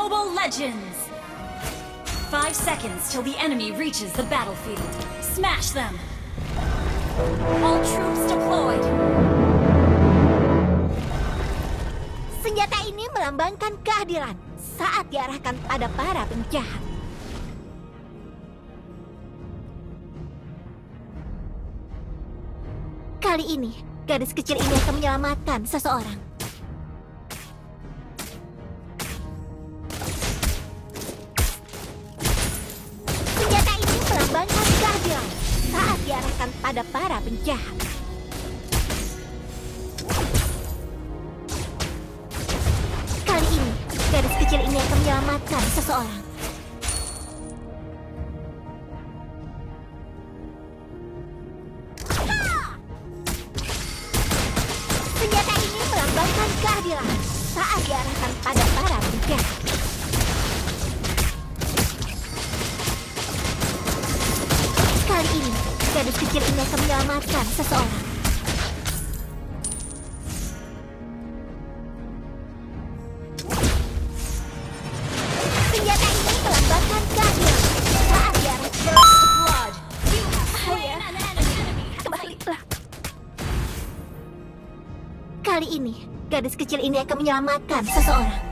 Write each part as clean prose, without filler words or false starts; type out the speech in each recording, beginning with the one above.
Mobile Legends! 5 seconds till the enemy reaches the battlefield. Smash them! All troops deployed! Senjata ini melambangkan keadilan saat diarahkan pada para penjahat. Kali ini, gadis kecil ini akan menyelamatkan seseorang. Senjata ini melambangkan keadilan saat diarahkan pada para penjahat. Kali ini, gadis kecil ini akan menyelamatkan seseorang. Senjata ini melambangkan keadilan saat diarahkan pada para penjahat. Kali ini, gadis kecil ini akan menyelamatkan seseorang. Senjata ini melambangkan keadilan saat diarahkan. First blood! You have slain an enemy! Baiklah. Kali ini, gadis kecil ini akan menyelamatkan seseorang.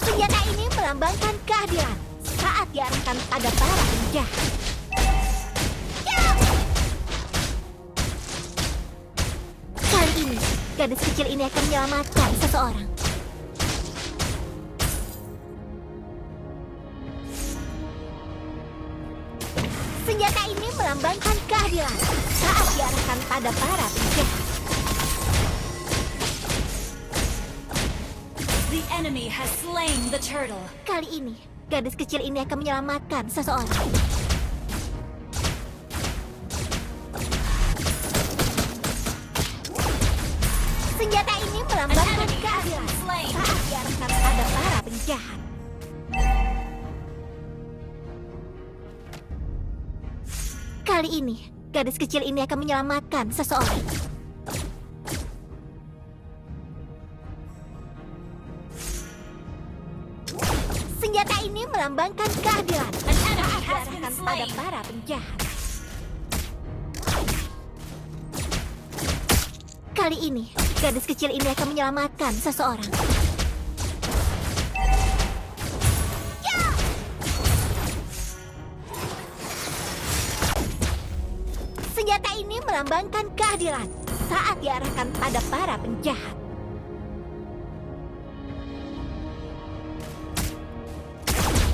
Senjata ini melambangkan keadilan saat diarahkan pada para penjahat. Kali ini, gadis kecil ini akan menyelamatkan seseorang. Senjata ini melambangkan keadilan saat diarahkan pada para penjahat. The enemy has slain the turtle. Kali ini, gadis kecil ini akan menyelamatkan seseorang. Senjata ini melambangkan keadilan saat diarahkan pada para penjahat. Kali ini, gadis kecil ini akan menyelamatkan seseorang. Senjata ini melambangkan keadilan saat diarahkan pada para penjahat. Kali ini, gadis kecil ini akan menyelamatkan seseorang. Senjata ini melambangkan keadilan saat diarahkan pada para penjahat.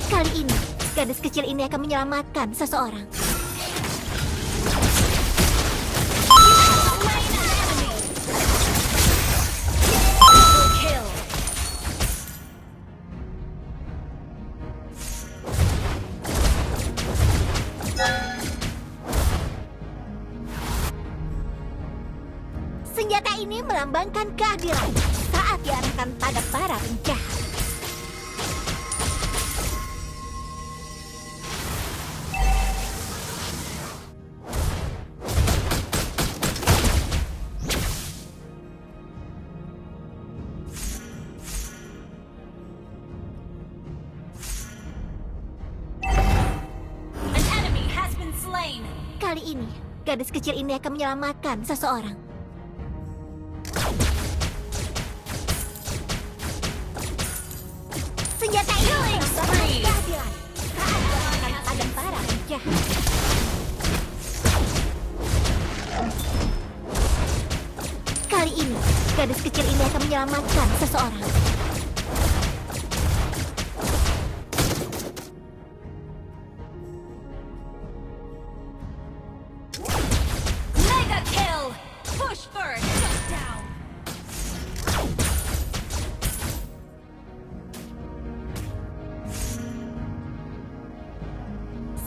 Kali ini, gadis kecil ini akan menyelamatkan seseorang. Double kill! Senjata ini melambangkan keadilan saat diarahkan pada para penjahat. An enemy has been slain! Kali ini, gadis kecil ini akan menyelamatkan seseorang. Senjata ini melambangkan keadilan saat diarahkan pada para penjahat. Kali ini, gadis kecil ini akan menyelamatkan seseorang. Mega kill! Push first! Shut down!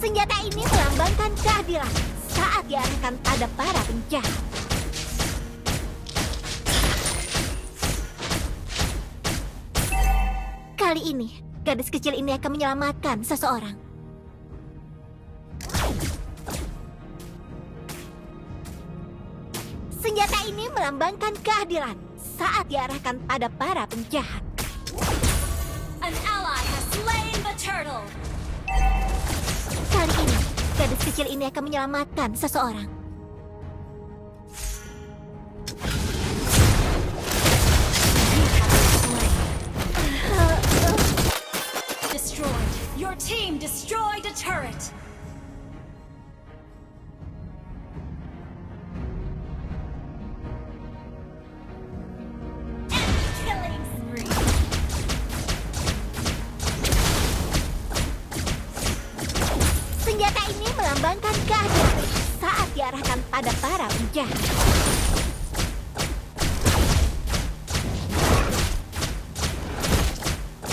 Senjata ini melambangkan keadilan saat diarahkan pada para penjahat. Kali ini, gadis kecil ini akan menyelamatkan seseorang. melambangkan keadilan saat diarahkan pada para penjahat. An ally has slain the turtle. Kali ini, gadis kecil ini akan menyelamatkan seseorang. Destroyed. Your team destroyed a turret. Enemy killing spree. Senjata ini melambangkan keadilan saat diarahkan pada para penjahat.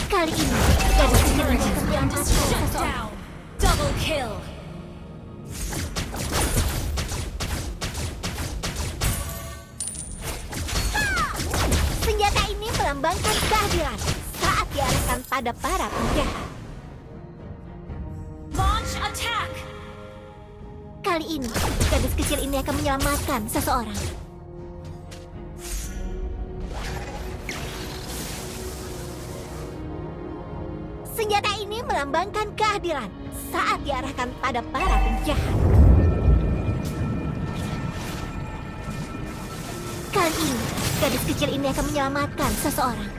Kali ini, gadis kecil ini akan menyelamatkan Shut seseorang. down. Double kill. Senjata ini melambangkan keadilan saat diarahkan pada para penjahat. Launch attack. Kali ini, gadis kecil ini akan menyelamatkan seseorang. Senjata ini melambangkan keadilan saat diarahkan pada para penjahat. Kali ini, gadis kecil ini akan menyelamatkan seseorang.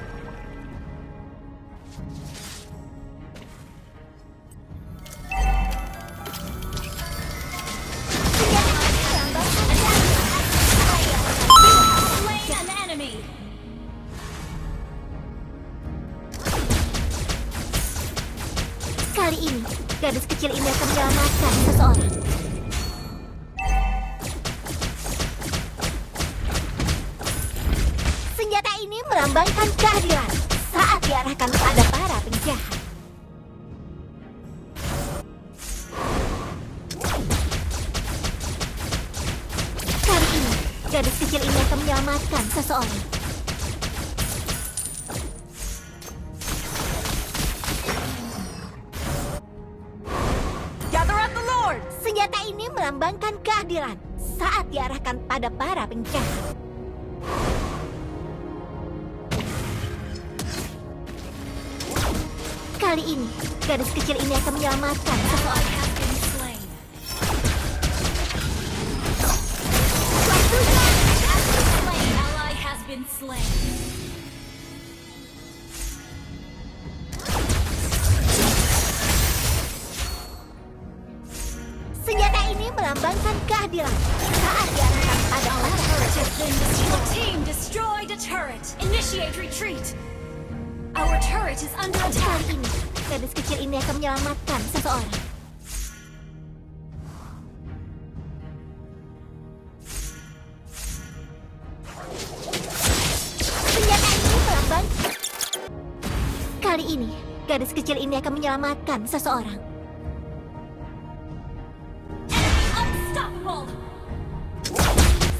Senjata ini melambangkan keadilan. Slain an enemy. Kali ini, gadis kecil ini akan menyelamatkan seseorang. Senjata ini melambangkan keadilan saat diarahkan pada para penjahat. Kali ini, gadis kecil ini akan menyelamatkan seseorang. Gather up the Lord. Senjata ini melambangkan keadilan saat diarahkan pada para penjahat. Kali ini, gadis kecil ini akan menyelamatkan seseorang. Has been slain. Ally has been slain. Senjata ini melambangkan keadilan saat diarahkan pada para Your team destroyed a turret. Initiate retreat. Our turret is under attack. Kali ini, gadis kecil ini akan menyelamatkan seseorang. Senjata ini melambangkan. Kali ini, gadis kecil ini akan menyelamatkan seseorang. Unstoppable.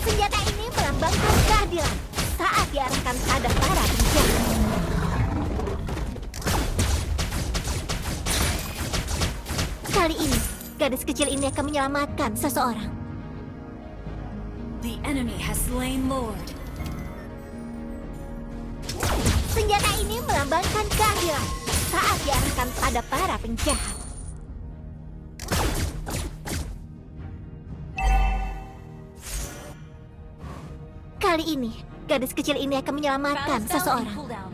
Senjata ini melambangkan keadilan saat diarahkan pada para penjahat. Kali ini, gadis kecil ini akan menyelamatkan seseorang. The enemy has slain Lord. Senjata ini melambangkan keadilan saat diarahkan pada para penjahat. Kali ini, gadis kecil ini akan menyelamatkan Battle spell in seseorang. cooldown.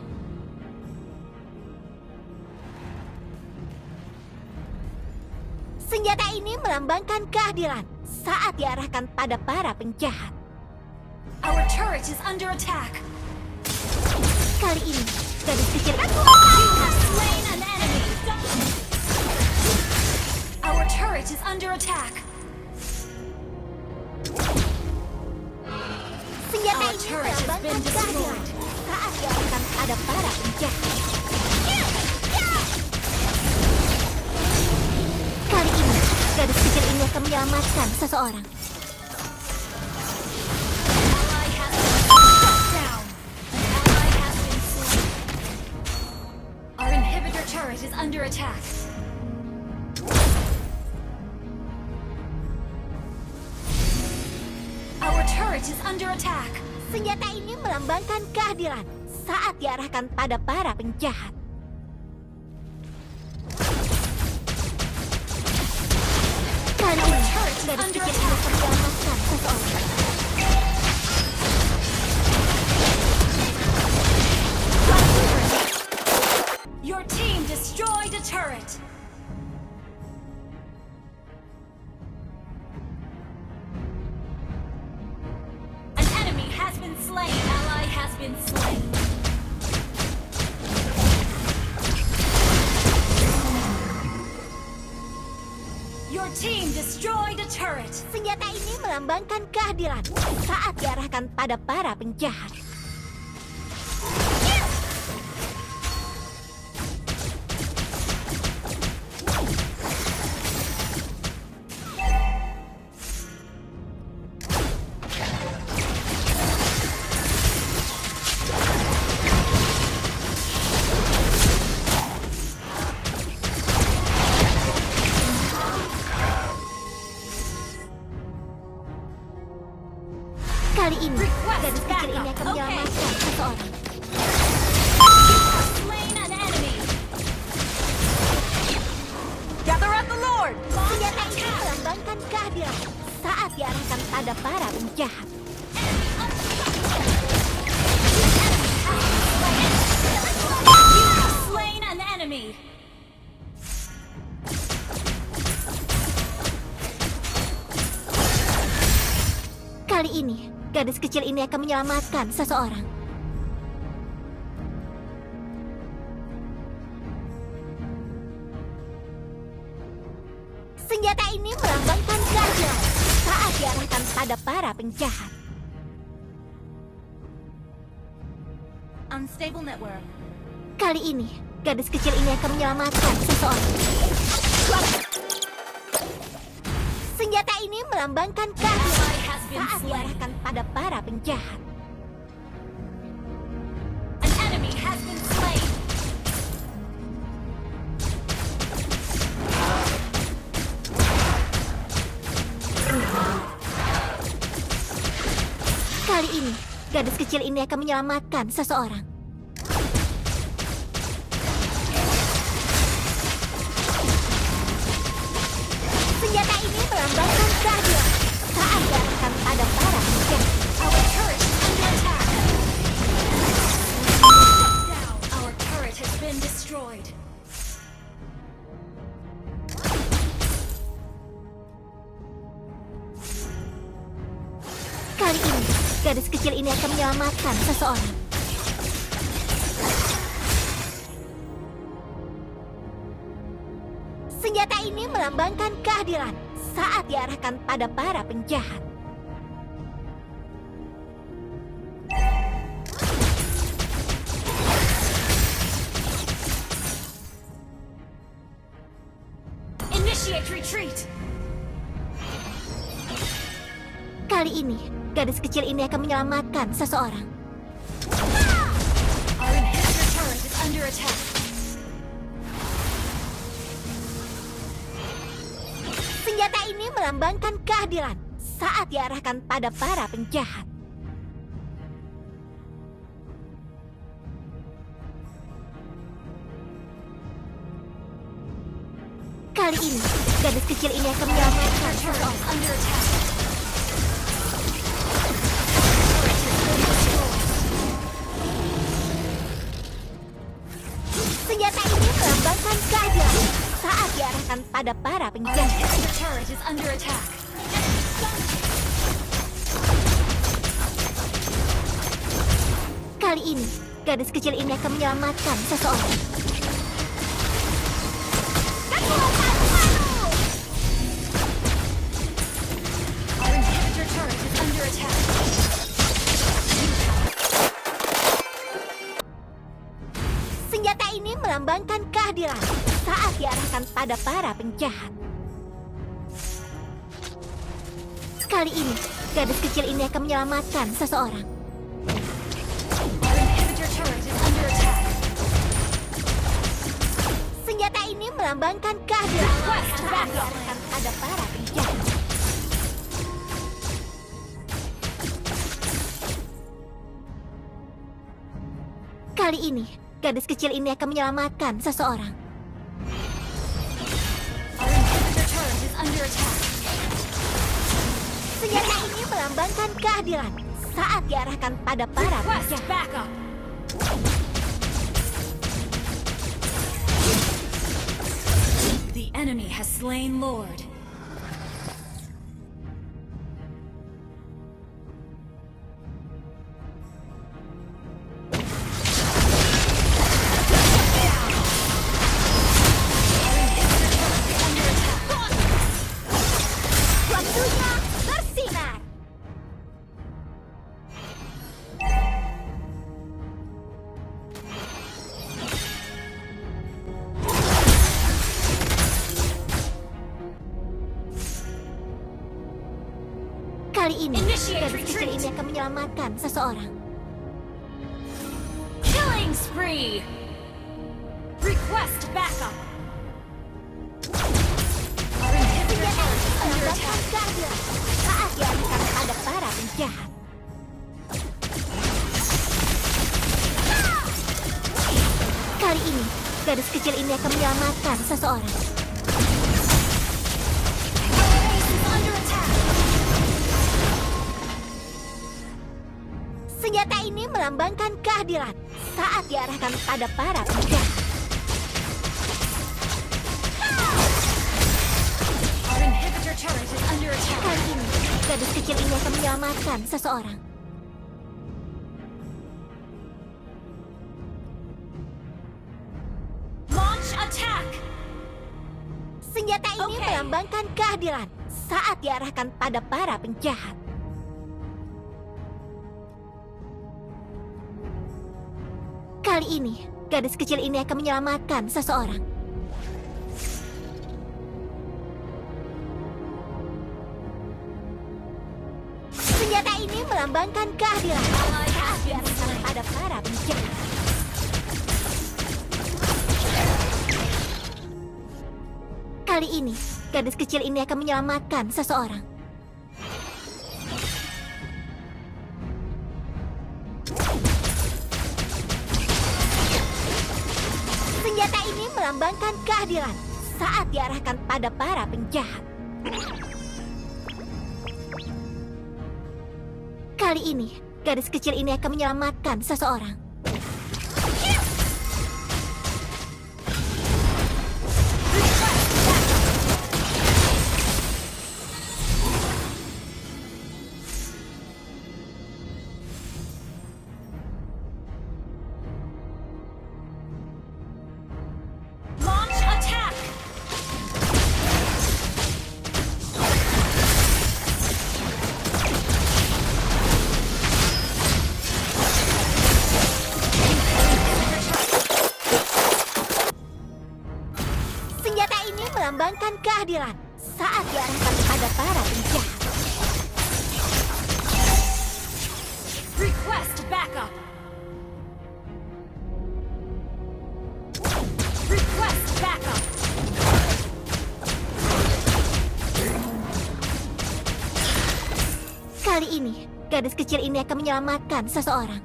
Senjata ini melambangkan keadilan saat diarahkan pada para penjahat. Our turret is under attack. Kali ini, gadis kecil You have slain an enemy. Our turret is under attack. Senjata Our ini turret has melambangkan been keadilan destroyed. saat diarahkan pada para penjahat. Kali ini, gadis kecil ini akan menyelamatkan seseorang. Ally has been shut down. An ally has been slain. Our inhibitor turret is under attack. Our turret is under attack. Senjata ini melambangkan keadilan saat diarahkan pada para penjahat. Kali ini, gadis kecil ini menyelamatkan seseorang. Your team destroyed a turret. An enemy has been slain. Ally has been slain. Your team destroyed a turret. Senjata ini melambangkan keadilan saat diarahkan pada para penjahat. Kali ini, gadis kecil ini akan menyelamatkan seseorang. Slain an enemy. Gather at the Lord. Senjata ini melambangkan keadilan saat diarahkan pada para penjahat. You have slain an enemy. Kali ini, gadis kecil ini akan menyelamatkan seseorang. Senjata ini melambangkan keadilan saat diarahkan pada para penjahat. Unstable network. Kali ini, gadis kecil ini akan menyelamatkan seseorang. Senjata ini melambangkan keadilan saat diarahkan pada para penjahat. An enemy has been slain. Kali ini, gadis kecil ini akan menyelamatkan seseorang. Senjata ini melambangkan keadilan saat diarahkan pada para penjahat. Our turret is under attack. Down. Our turret has been destroyed. Kali ini, gadis kecil ini akan menyelamatkan seseorang. Senjata ini melambangkan keadilan saat diarahkan pada para penjahat. Initiate retreat. Kali ini, gadis kecil ini akan menyelamatkan seseorang. Our inhibitor turret is under attack. Senjata ini melambangkan keadilan saat diarahkan pada para penjahat. Kali ini, gadis kecil ini akan menyelamatkan seseorang. Under attack. Senjata ini melambangkan keadilan saat diarahkan pada para Our penjahat. inhibitor turret is under attack. Kali ini, gadis kecil ini akan menyelamatkan seseorang. Our inhibitor turret is under attack. Senjata ini melambangkan keadilan saat diarahkan pada para penjahat. Kali ini, gadis kecil ini akan menyelamatkan seseorang. Our inhibitor turret is under attack. Senjata ini melambangkan keadilan Request saat backup. diarahkan pada para penjahat. Kali ini, gadis kecil ini akan menyelamatkan seseorang. Our inhibitor turret is under attack. Senjata ini melambangkan keadilan saat diarahkan pada para Request penjahat. backup. The enemy has slain Lord. Waktunya bersinar. Kali ini, Initiate gadis kecil retreat. ini akan menyelamatkan seseorang. Killing spree. Request backup. Our inhibitor turret is under Melambangkan attack. keadilan saat diarahkan pada para penjahat. Kali ini, gadis kecil ini akan menyelamatkan seseorang. Our base is under attack. Senjata ini melambangkan keadilan saat diarahkan pada para penjahat. Our inhibitor turret is under attack. Kali ini, gadis kecil ini akan menyelamatkan seseorang. Launch attack. Senjata ini Oke. melambangkan keadilan saat diarahkan pada para penjahat. Kali ini, gadis kecil ini akan menyelamatkan seseorang. Senjata ini melambangkan keadilan saat diarahkan pada para penjahat. Kali ini, gadis kecil ini akan menyelamatkan seseorang. Senjata ini melambangkan keadilan saat diarahkan pada para penjahat. Kali ini, gadis kecil ini akan menyelamatkan seseorang. Launch attack. Senjata ini melambangkan keadilan saat diarahkan pada para penjahat. Request backup. Request backup. Kali ini, gadis kecil ini akan menyelamatkan seseorang.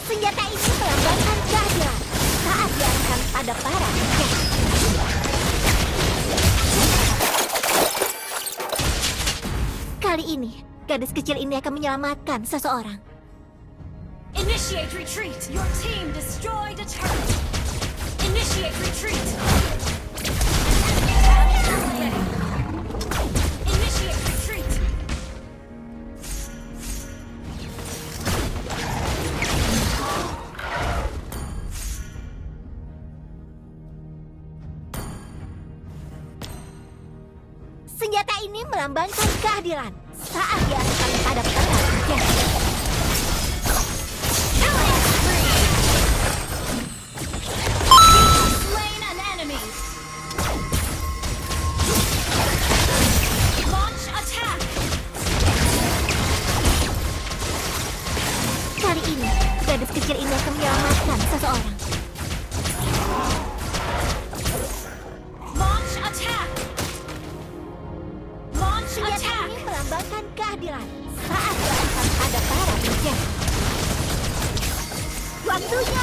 Senjata ini melambangkan keadilan saat diarahkan pada para penjahat. Kali ini, gadis kecil ini akan menyelamatkan seseorang. Initiate retreat. Your team destroyed a turret. Initiate retreat. Initiate retreat. Senjata ini melambangkan keadilan saat diarahkan pada para penjahat. Killing spree. Slain an enemy. Launch attack. Kali ini, gadis kecil ini akan menyelamatkan seseorang. Launch attack. Launch Senjata attack. ini melambangkan Waktunya